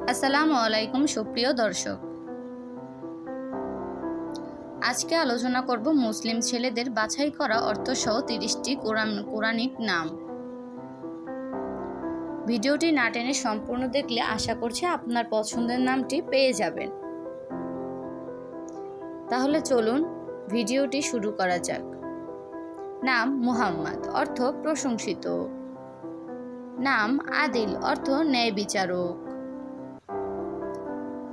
আসসালামু আলাইকুম সুপ্রিয় দর্শক, আজকে আলোচনা করব মুসলিম ছেলেদের বাছাই করা অর্থসহ 30টি কোরআনিক নাম। ভিডিওটি না টেনে সম্পূর্ণ দেখলে আশা করছি আপনার পছন্দের নামটি পেয়ে যাবেন। তাহলে চলুন ভিডিওটি শুরু করা যাক। নাম মুহাম্মদ, অর্থ প্রশংসিত। নাম আদিল, অর্থ ন্যায় বিচারক।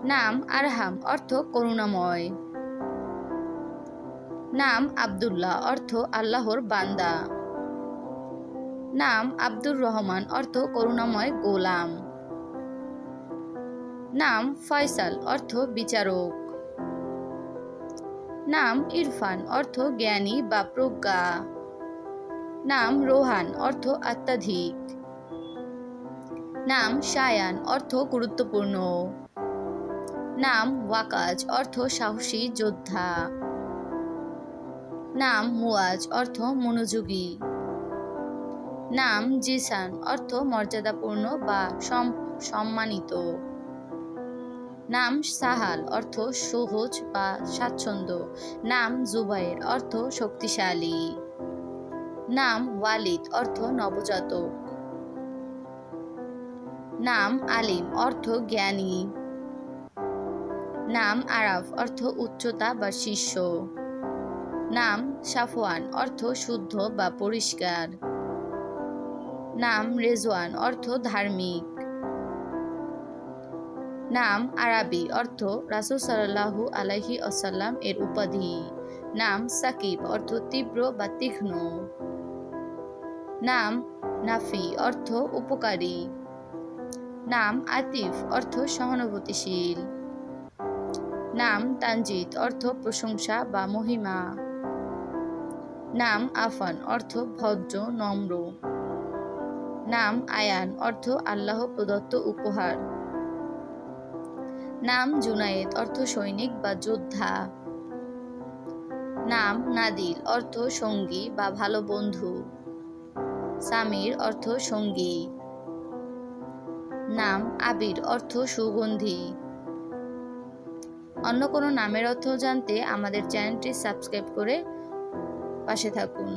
নাম আরহাম, অর্থ করুণাময়। নাম আব্দুল্লাহ, অর্থ আল্লাহর বান্দা। নাম আব্দুর রহমান, অর্থ করুণাময় গোলাম। নাম ফয়সাল, অর্থ বিচারক। নাম ইরফান, অর্থ জ্ঞানী বা প্রজ্ঞা। নাম রোহান, অর্থ অত্যাধিক। নাম শায়ান, অর্থ গুরুত্বপূর্ণ। নাম ওয়াকাজ, অর্থ সাহসী যোদ্ধা। নাম মুয়াজ, অর্থ মনোযোগী। নাম জিসান, অর্থ মর্যাদাপূর্ণ বা সম্মানিত। নাম সাহাল, অর্থ সহজ বা স্বাচ্ছন্দ্য। নাম জুবাইর, অর্থ শক্তিশালী। নাম ওয়ালিদ, অর্থ নবজাতক। নাম আলিম, অর্থ জ্ঞানী। নাম আরাফ, অর্থ উচ্চতা বা শীর্ষ। নাম সাফওয়ান, অর্থ শুদ্ধ বা পরিষ্কার। নাম রেজওয়ান, অর্থ ধার্মিক। নাম আরাবি, অর্থ রাসূল সাল্লাল্লাহু আলাইহি ওয়াসাল্লাম এর উপাধি। নাম সাকিব, অর্থ তীব্র বা তীক্ষ্ণ। নাম নাফি, অর্থ উপকারী। নাম আতিফ, অর্থ সহানুভূতিশীল। নাম তানজিদ, অর্থ প্রশংসা বা মহিমা। নাম আফান, অর্থ ভদ্র নম্র। নাম আয়ান, অর্থ আল্লাহ প্রদত্ত উপহার। নাম জুনায়েদ, অর্থ সৈনিক বা যোদ্ধা। নাম নাদিল, অর্থ সঙ্গী বা ভালো বন্ধু। সামির, অর্থ সঙ্গী। নাম আবির, অর্থ সুগন্ধি। অন্য কোনো নামের অর্থ জানতে আমাদের চ্যানেলটি সাবস্ক্রাইব করে পাশে থাকুন।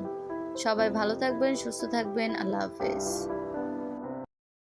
সবাই ভালো থাকবেন, সুস্থ থাকবেন। আল্লাহ হাফেজ।